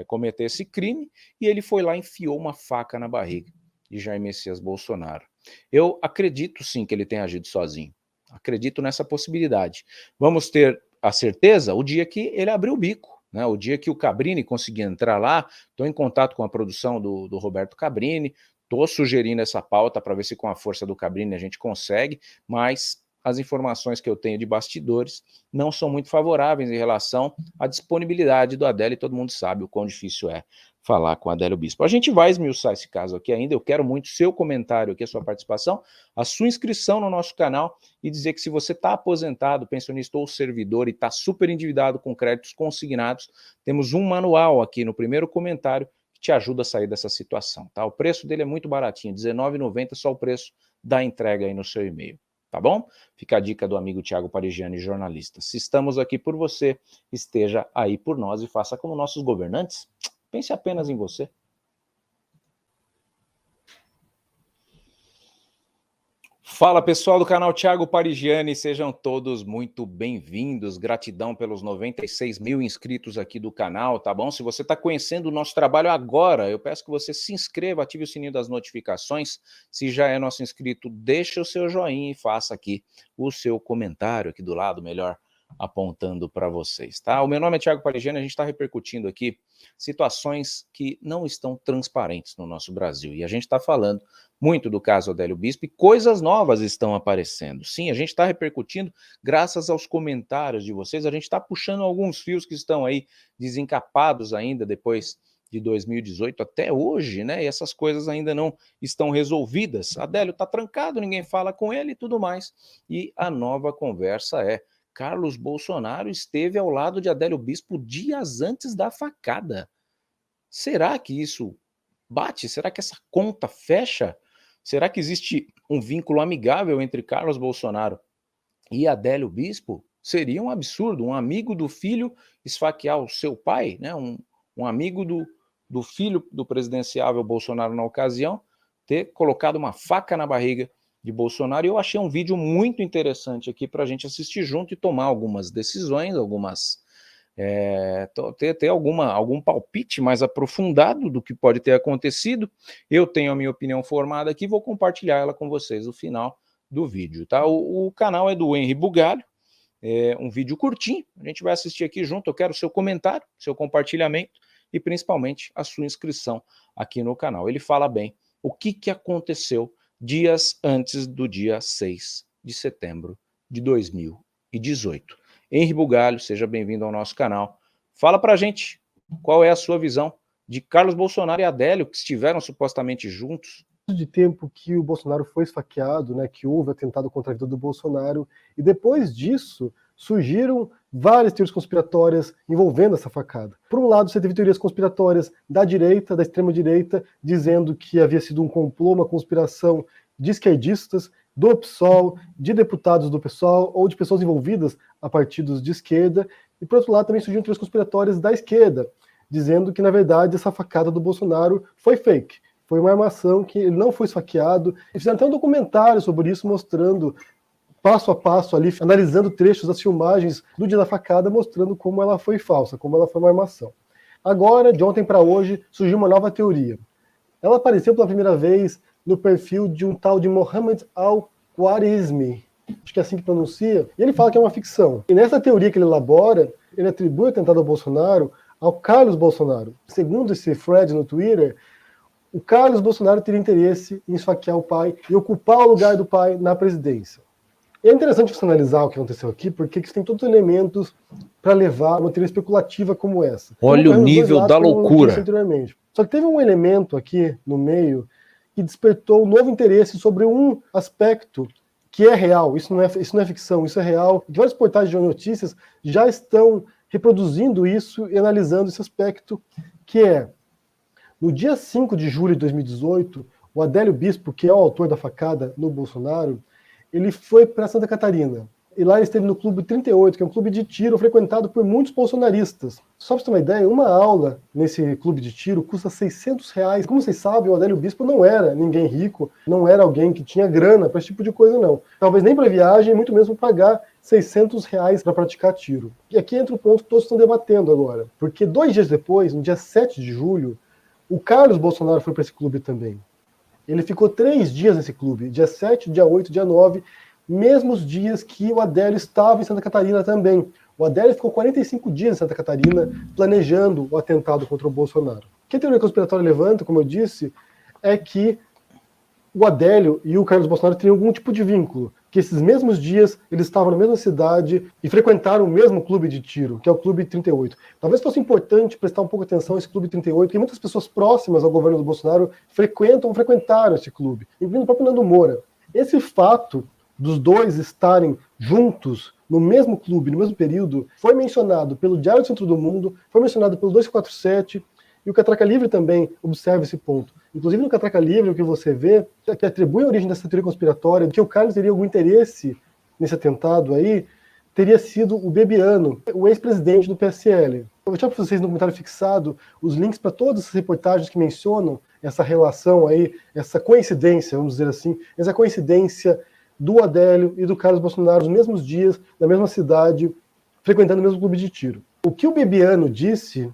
cometer esse crime, e ele foi lá e enfiou uma faca na barriga de Jair Messias Bolsonaro. Eu acredito sim que ele tenha agido sozinho, acredito nessa possibilidade. Vamos ter a certeza o dia que ele abriu o bico, né? O dia que o Cabrini conseguir entrar lá. Estou em contato com a produção do Roberto Cabrini, estou sugerindo essa pauta para ver se com a força do Cabrini a gente consegue, mas as informações que eu tenho de bastidores não são muito favoráveis em relação à disponibilidade do Adélio, e todo mundo sabe o quão difícil é falar com o Adélio Bispo. A gente vai esmiuçar esse caso aqui ainda, eu quero muito seu comentário aqui, a sua participação, a sua inscrição no nosso canal, e dizer que se você está aposentado, pensionista ou servidor e está super endividado com créditos consignados, temos um manual aqui no primeiro comentário que te ajuda a sair dessa situação, tá? O preço dele é muito baratinho, R$19,90, só o preço da entrega aí no seu e-mail. Tá bom? Fica a dica do amigo Thiago Parigiani, jornalista. Se estamos aqui por você, esteja aí por nós e faça como nossos governantes. Pense apenas em você. Fala pessoal do canal Thiago Parigiani, sejam todos muito bem-vindos, gratidão pelos 96 mil inscritos aqui do canal, tá bom? Se você está conhecendo o nosso trabalho agora, eu peço que você se inscreva, ative o sininho das notificações, se já é nosso inscrito, deixa o seu joinha e faça aqui o seu comentário aqui do lado, melhor apontando para vocês, tá? O meu nome é Thiago Parigiani, a gente está repercutindo aqui situações que não estão transparentes no nosso Brasil, e a gente está falando muito do caso Adélio Bispo, e coisas novas estão aparecendo. Sim, a gente está repercutindo graças aos comentários de vocês, a gente está puxando alguns fios que estão aí desencapados ainda depois de 2018 até hoje, né? E essas coisas ainda não estão resolvidas. Adélio está trancado, ninguém fala com ele e tudo mais. E a nova conversa é: Carlos Bolsonaro esteve ao lado de Adélio Bispo dias antes da facada. Será que isso bate? Será que essa conta fecha? Será que existe um vínculo amigável entre Carlos Bolsonaro e Adélio Bispo? Seria um absurdo, um amigo do filho esfaquear o seu pai, né? Um amigo do filho do presidenciável Bolsonaro na ocasião, ter colocado uma faca na barriga de Bolsonaro. E eu achei um vídeo muito interessante aqui para a gente assistir junto e tomar algumas decisões, ter algum palpite mais aprofundado do que pode ter acontecido. Eu tenho a minha opinião formada aqui, vou compartilhar ela com vocês no final do vídeo, tá? O canal é do Henry Bugalho, é um vídeo curtinho, a gente vai assistir aqui junto. Eu quero seu comentário, seu compartilhamento e principalmente a sua inscrição aqui no canal. Ele fala bem o que aconteceu dias antes do dia 6 de setembro de 2018. Henry Bugalho, seja bem-vindo ao nosso canal. Fala pra gente qual é a sua visão de Carlos Bolsonaro e Adélio, que estiveram supostamente juntos. De tempo que o Bolsonaro foi esfaqueado, né, que houve atentado contra a vida do Bolsonaro, e depois disso surgiram várias teorias conspiratórias envolvendo essa facada. Por um lado, você teve teorias conspiratórias da direita, da extrema-direita, dizendo que havia sido um complô, uma conspiração de esquerdistas, do PSOL, de deputados do PSOL ou de pessoas envolvidas a partidos de esquerda. E, por outro lado, também surgiram teorias conspiratórias da esquerda, dizendo que, na verdade, essa facada do Bolsonaro foi fake. Foi uma armação, que ele não foi esfaqueado. E fizeram até um documentário sobre isso, mostrando passo a passo ali, analisando trechos das filmagens do dia da facada, mostrando como ela foi falsa, como ela foi uma armação. Agora, de ontem para hoje, surgiu uma nova teoria. Ela apareceu pela primeira vez no perfil de um tal de Mohamed Al-Khwarizmi, acho que é assim que pronuncia, e ele fala que é uma ficção. E nessa teoria que ele elabora, ele atribui o atentado ao Bolsonaro ao Carlos Bolsonaro. Segundo esse thread no Twitter, o Carlos Bolsonaro teria interesse em esfaquear o pai e ocupar o lugar do pai na presidência. E é interessante você analisar o que aconteceu aqui, porque isso tem todos os elementos para levar a uma teoria especulativa como essa. Olha o nível da loucura. Só que teve um elemento aqui no meio que despertou um novo interesse sobre um aspecto que é real. Isso não é ficção, isso é real. E vários portais de notícias já estão reproduzindo isso e analisando esse aspecto, que é, no dia 5 de julho de 2018, o Adélio Bispo, que é o autor da facada no Bolsonaro, ele foi para Santa Catarina. E lá ele esteve no Clube 38, que é um clube de tiro frequentado por muitos bolsonaristas. Só para você ter uma ideia, uma aula nesse clube de tiro custa R$600. Como vocês sabem, o Adélio Bispo não era ninguém rico, não era alguém que tinha grana para esse tipo de coisa, não. Talvez nem para viagem, muito menos para pagar R$600 para praticar tiro. E aqui entra o ponto que todos estão debatendo agora. Porque 2 dias depois, no dia 7 de julho, o Carlos Bolsonaro foi para esse clube também. Ele ficou 3 dias nesse clube, dia 7, dia 8, dia 9, mesmos dias que o Adélio estava em Santa Catarina também. O Adélio ficou 45 dias em Santa Catarina planejando o atentado contra o Bolsonaro. O que a teoria conspiratória levanta, como eu disse, é que o Adélio e o Carlos Bolsonaro teriam algum tipo de vínculo, que esses mesmos dias eles estavam na mesma cidade e frequentaram o mesmo clube de tiro, que é o Clube 38. Talvez fosse importante prestar um pouco atenção a esse Clube 38, porque muitas pessoas próximas ao governo do Bolsonaro frequentaram esse clube, incluindo o próprio Nando Moura. Esse fato dos dois estarem juntos no mesmo clube, no mesmo período, foi mencionado pelo Diário do Centro do Mundo, foi mencionado pelo 247, e o Catraca Livre também observa esse ponto. Inclusive no Catraca Livre, o que você vê, que atribui a origem dessa teoria conspiratória, de que o Carlos teria algum interesse nesse atentado aí, teria sido o Bebiano, o ex-presidente do PSL. Eu vou deixar para vocês no comentário fixado os links para todas essas reportagens que mencionam essa relação aí, essa coincidência, vamos dizer assim, essa coincidência do Adélio e do Carlos Bolsonaro nos mesmos dias, na mesma cidade, frequentando o mesmo clube de tiro. O que o Bebiano disse,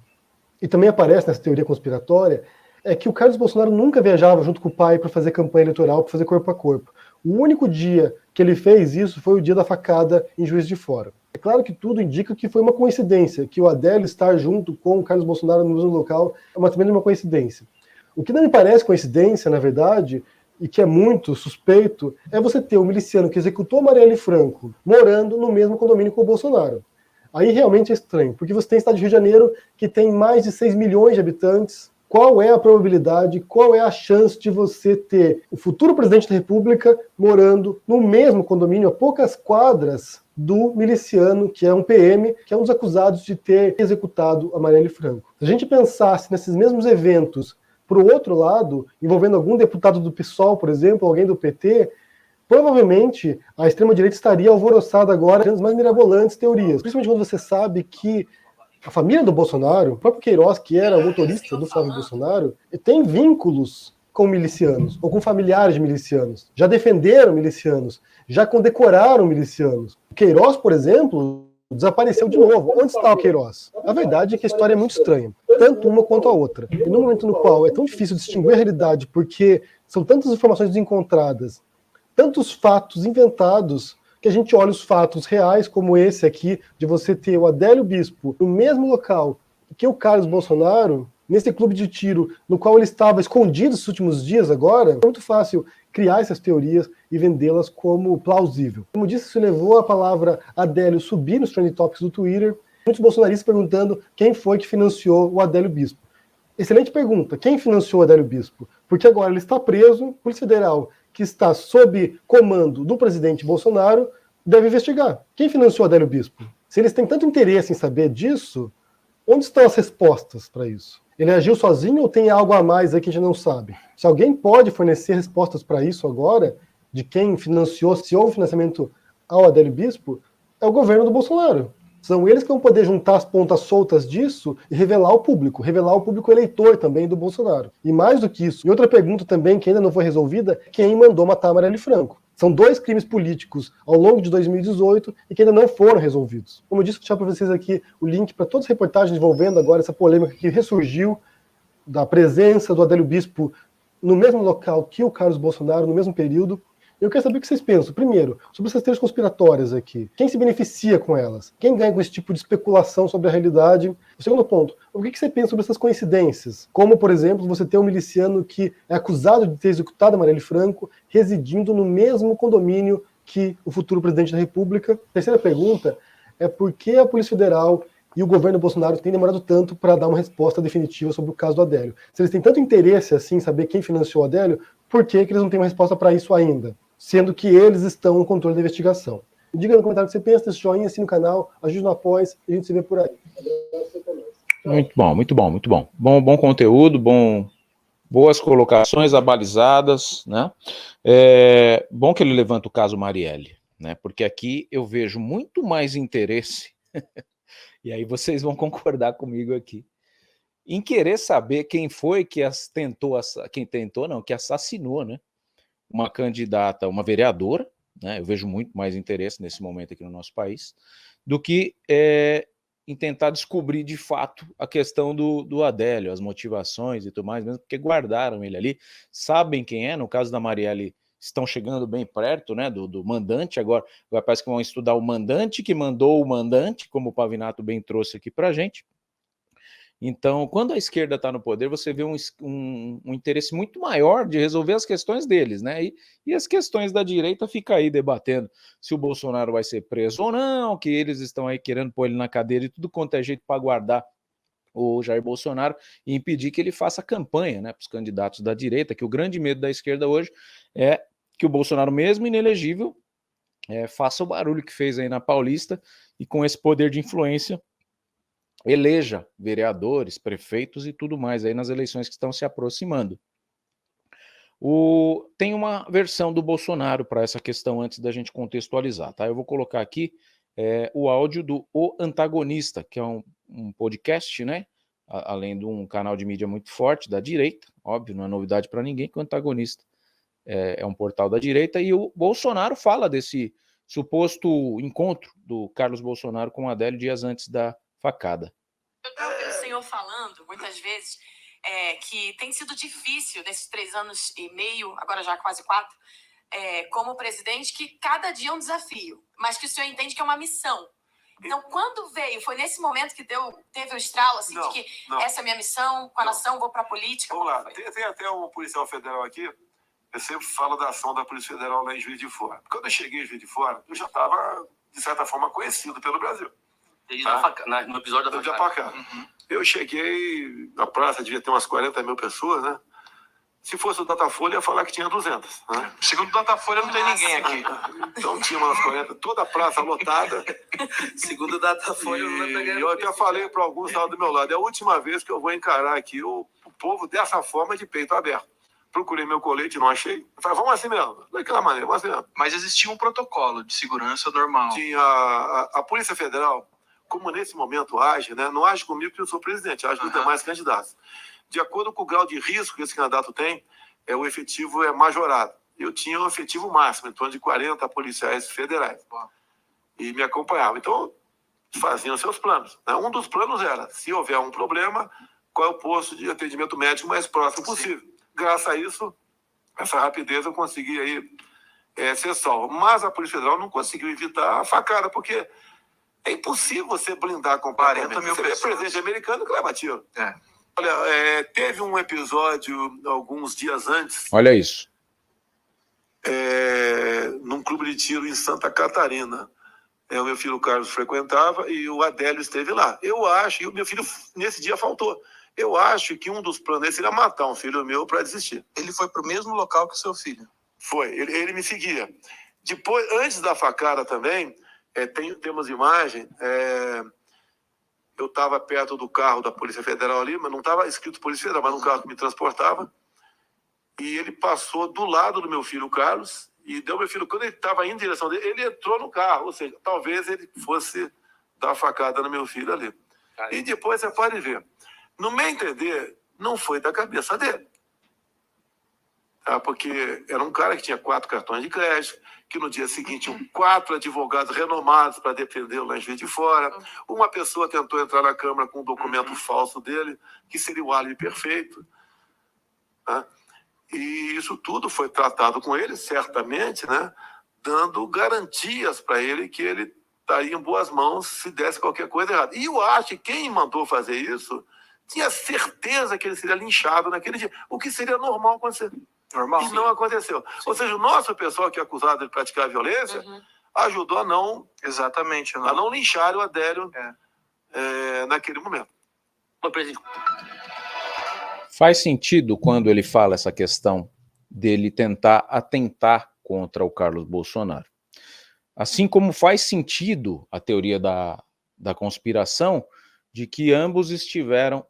e também aparece nessa teoria conspiratória, é que o Carlos Bolsonaro nunca viajava junto com o pai para fazer campanha eleitoral, para fazer corpo a corpo. O único dia que ele fez isso foi o dia da facada em Juiz de Fora. É claro que tudo indica que foi uma coincidência, que o Adélio estar junto com o Carlos Bolsonaro no mesmo local é também uma coincidência. O que não me parece coincidência, na verdade, e que é muito suspeito, é você ter um miliciano que executou Marielle Franco morando no mesmo condomínio com o Bolsonaro. Aí realmente é estranho, porque você tem o estado de Rio de Janeiro que tem mais de 6 milhões de habitantes. Qual é a probabilidade, qual é a chance de você ter o futuro presidente da República morando no mesmo condomínio, a poucas quadras do miliciano, que é um PM, que é um dos acusados de ter executado a Marielle Franco? Se a gente pensasse nesses mesmos eventos por outro lado, envolvendo algum deputado do PSOL, por exemplo, alguém do PT, provavelmente a extrema-direita estaria alvoroçada agora com as mais mirabolantes teorias. Principalmente quando você sabe que a família do Bolsonaro, o próprio Queiroz, que era o motorista do Flávio Bolsonaro, tem vínculos com milicianos, ou com familiares de milicianos. Já defenderam milicianos, já condecoraram milicianos. O Queiroz, por exemplo, desapareceu de novo. Onde está o Queiroz? A verdade é que a história é muito estranha, tanto uma quanto a outra. E no momento no qual é tão difícil distinguir a realidade, porque são tantas informações desencontradas, tantos fatos inventados, que a gente olha os fatos reais, como esse aqui, de você ter o Adélio Bispo no mesmo local que o Carlos Bolsonaro, nesse clube de tiro, no qual ele estava escondido nos últimos dias agora, é muito fácil criar essas teorias e vendê-las como plausível. Como disse, isso levou a palavra Adélio subir nos trending topics do Twitter, muitos bolsonaristas perguntando quem foi que financiou o Adélio Bispo. Excelente pergunta, quem financiou o Adélio Bispo? Porque agora ele está preso, Polícia Federal, que está sob comando do presidente Bolsonaro, deve investigar. Quem financiou o Adélio Bispo? Se eles têm tanto interesse em saber disso, onde estão as respostas para isso? Ele agiu sozinho ou tem algo a mais aí que a gente não sabe? Se alguém pode fornecer respostas para isso agora, de quem financiou, se houve financiamento ao Adélio Bispo, é o governo do Bolsonaro. São eles que vão poder juntar as pontas soltas disso e revelar o público eleitor também do Bolsonaro. E mais do que isso, e outra pergunta também que ainda não foi resolvida, quem mandou matar a Marielle Franco? São 2 crimes políticos ao longo de 2018 e que ainda não foram resolvidos. Como eu disse, vou deixar para vocês aqui o link para todas as reportagens envolvendo agora essa polêmica que ressurgiu da presença do Adélio Bispo no mesmo local que o Carlos Bolsonaro, no mesmo período. Eu quero saber o que vocês pensam, primeiro, sobre essas teorias conspiratórias aqui. Quem se beneficia com elas? Quem ganha com esse tipo de especulação sobre a realidade? O segundo ponto, o que você pensa sobre essas coincidências? Como, por exemplo, você ter um miliciano que é acusado de ter executado a Marielle Franco residindo no mesmo condomínio que o futuro presidente da República. Terceira pergunta é por que a Polícia Federal e o governo Bolsonaro têm demorado tanto para dar uma resposta definitiva sobre o caso do Adélio? Se eles têm tanto interesse assim em saber quem financiou o Adélio, por que eles não têm uma resposta para isso ainda? Sendo que eles estão no controle da investigação. Diga no comentário o que você pensa, deixa o joinha, assine o canal, ajude no apoio e a gente se vê por aí. Muito bom, muito bom, muito bom. Bom conteúdo, boas colocações abalizadas, né? Bom que ele levanta o caso Marielle, né? Porque aqui eu vejo muito mais interesse, e aí vocês vão concordar comigo aqui, em querer saber quem foi que que assassinou, né? Uma candidata, uma vereadora, né? Eu vejo muito mais interesse nesse momento aqui no nosso país, do que em tentar descobrir de fato a questão do Adélio, as motivações e tudo mais, mesmo porque guardaram ele ali, sabem quem é, no caso da Marielle, estão chegando bem perto, né, do mandante, agora parece que vão estudar o mandante que mandou o mandante, como o Pavinato bem trouxe aqui pra gente. Então, quando a esquerda está no poder, você vê um interesse muito maior de resolver as questões deles, né? E as questões da direita ficam aí debatendo se o Bolsonaro vai ser preso ou não, que eles estão aí querendo pôr ele na cadeira e tudo quanto é jeito para guardar o Jair Bolsonaro e impedir que ele faça campanha, né, para os candidatos da direita, que o grande medo da esquerda hoje é que o Bolsonaro, mesmo inelegível, faça o barulho que fez aí na Paulista e com esse poder de influência eleja vereadores, prefeitos e tudo mais aí nas eleições que estão se aproximando. Tem uma versão do Bolsonaro para essa questão antes da gente contextualizar, tá? Eu vou colocar aqui o áudio do O Antagonista, que é um podcast, né? Além de um canal de mídia muito forte da direita, óbvio, não é novidade para ninguém que o Antagonista é um portal da direita, e o Bolsonaro fala desse suposto encontro do Carlos Bolsonaro com o Adélio dias antes da facada. Eu ouvi o senhor falando, muitas vezes, que tem sido difícil nesses 3 anos e meio, agora já quase 4, como presidente, que cada dia é um desafio, mas que o senhor entende que é uma missão. Então, quando veio, foi nesse momento que teve o estralo, assim, de que essa é a minha missão, com a nação, vou para a política? Vamos lá, tem até um policial federal aqui, eu sempre falo da ação da Polícia Federal lá em Juiz de Fora. Quando eu cheguei em Juiz de Fora, eu já estava, de certa forma, conhecido pelo Brasil. No episódio da facada. Uhum. Eu cheguei, na praça devia ter umas 40 mil pessoas, né? Se fosse o Datafolha, ia falar que tinha 200. Né? Segundo o Datafolha, não tem ninguém aqui. Então tinha umas 40, toda a praça lotada. Segundo o Datafolha, e eu até falei para alguns que estavam do meu lado, é a última vez que eu vou encarar aqui o povo dessa forma, de peito aberto. Procurei meu colete, não achei. Eu falei, vamos assim mesmo, daquela maneira, vamos assim mesmo. Mas existia um protocolo de segurança normal. Tinha a Polícia Federal, como nesse momento age, né? Não age comigo porque eu sou presidente, age com os demais candidatos. De acordo com o grau de risco que esse candidato tem, o efetivo é majorado. Eu tinha um efetivo máximo, em torno de 40 policiais federais. E me acompanhavam. Então, faziam seus planos. Né? Um dos planos era, se houver um problema, qual é o posto de atendimento médico mais próximo possível. Graças a isso, essa rapidez, eu consegui aí, ser salvo. Mas a Polícia Federal não conseguiu evitar a facada, porque é impossível você blindar com 40 mil pessoas. Você é presidente americano que leva tiro. Olha, teve um episódio alguns dias antes. Olha isso. Num clube de tiro em Santa Catarina. O meu filho Carlos frequentava e o Adélio esteve lá. Eu acho, e o meu filho nesse dia faltou. Eu acho que um dos planos dele seria matar um filho meu para desistir. Ele foi para o mesmo local que o seu filho? Foi, ele me seguia. Depois, antes da facada também, temos imagem. Eu estava perto do carro da Polícia Federal ali, mas não estava escrito Polícia Federal, mas no carro que me transportava. E ele passou do lado do meu filho Carlos e deu meu filho, quando ele estava indo em direção dele, ele entrou no carro, ou seja, talvez ele fosse dar a facada no meu filho ali. E depois você pode ver, no meu entender, não foi da cabeça dele. Porque era um cara que tinha 4 cartões de crédito, que no dia seguinte tinham 4 advogados renomados para defendê-lo lá em Juiz de Fora. Uma pessoa tentou entrar na Câmara com um documento falso dele, que seria o álibi perfeito. E isso tudo foi tratado com ele, certamente, né, dando garantias para ele que ele estaria em boas mãos se desse qualquer coisa errada. E eu acho que quem mandou fazer isso tinha certeza que ele seria linchado naquele dia, o que seria normal acontecer. E não aconteceu. Sim. Ou seja, o nosso pessoal que é acusado de praticar violência ajudou a não linchar o Adélio naquele momento. Faz sentido quando ele fala essa questão dele tentar atentar contra o Carlos Bolsonaro. Assim como faz sentido a teoria da conspiração de que ambos estiveram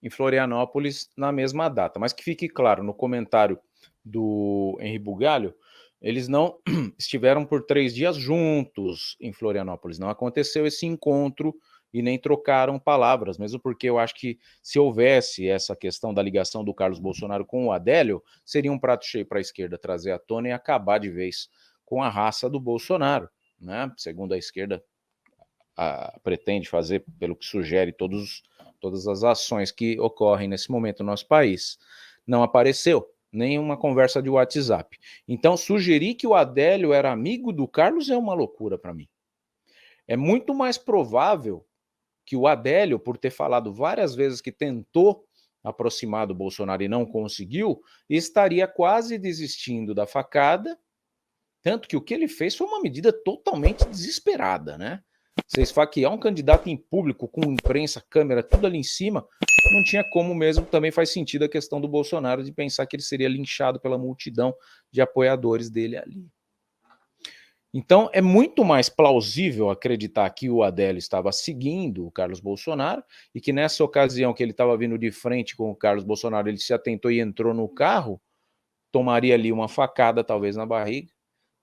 em Florianópolis na mesma data. Mas que fique claro, no comentário do Henri Bugalho, eles não estiveram por 3 dias juntos em Florianópolis, não aconteceu esse encontro e nem trocaram palavras, mesmo porque eu acho que se houvesse essa questão da ligação do Carlos Bolsonaro com o Adélio, seria um prato cheio para a esquerda trazer à tona e acabar de vez com a raça do Bolsonaro, né? Segundo a esquerda pretende fazer, pelo que sugere todas as ações que ocorrem nesse momento no nosso país. Não apareceu nenhuma conversa de WhatsApp. Então, sugerir que o Adélio era amigo do Carlos é uma loucura para mim. É muito mais provável que o Adélio, por ter falado várias vezes que tentou aproximar do Bolsonaro e não conseguiu, estaria quase desistindo da facada, tanto que o que ele fez foi uma medida totalmente desesperada, né? Você esfaquear um candidato em público, com imprensa, câmera, tudo ali em cima, não tinha como mesmo. Também faz sentido a questão do Bolsonaro de pensar que ele seria linchado pela multidão de apoiadores dele ali. Então, é muito mais plausível acreditar que o Adélio estava seguindo o Carlos Bolsonaro e que nessa ocasião que ele estava vindo de frente com o Carlos Bolsonaro, ele se atentou e entrou no carro, tomaria ali uma facada, talvez, na barriga,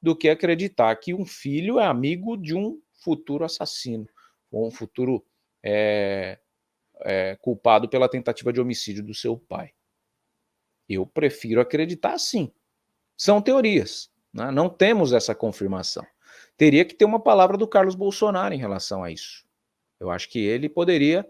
do que acreditar que um filho é amigo de um futuro assassino, ou um futuro culpado pela tentativa de homicídio do seu pai. Eu prefiro acreditar assim. São teorias, né? Não temos essa confirmação. Teria que ter uma palavra do Carlos Bolsonaro em relação a isso. Eu acho que ele poderia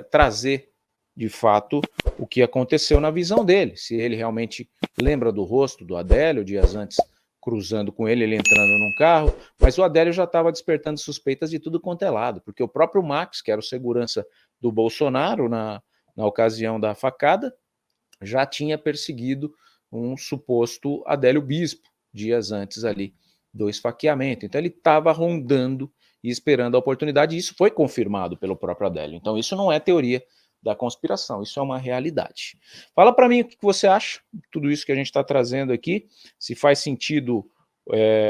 trazer, de fato, o que aconteceu na visão dele. Se ele realmente lembra do rosto do Adélio, dias antes, cruzando com ele entrando num carro, mas o Adélio já estava despertando suspeitas de tudo quanto é lado, porque o próprio Max, que era o segurança do Bolsonaro na ocasião da facada, já tinha perseguido um suposto Adélio Bispo, dias antes ali do esfaqueamento. Então ele estava rondando e esperando a oportunidade, e isso foi confirmado pelo próprio Adélio. Então isso não é teoria da conspiração, isso é uma realidade. Fala para mim o que você acha de tudo isso que a gente está trazendo aqui, se faz sentido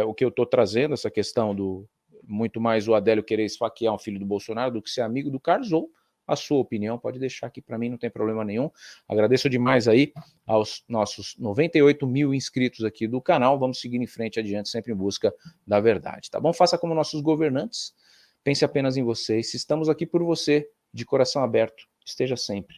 o que eu estou trazendo, essa questão do muito mais o Adélio querer esfaquear um filho do Bolsonaro do que ser amigo do Carlos, ou a sua opinião, pode deixar aqui para mim, não tem problema nenhum. Agradeço demais aí aos nossos 98 mil inscritos aqui do canal, vamos seguir em frente adiante, sempre em busca da verdade, tá bom? Faça como nossos governantes, pense apenas em vocês, se estamos aqui por você, de coração aberto, esteja sempre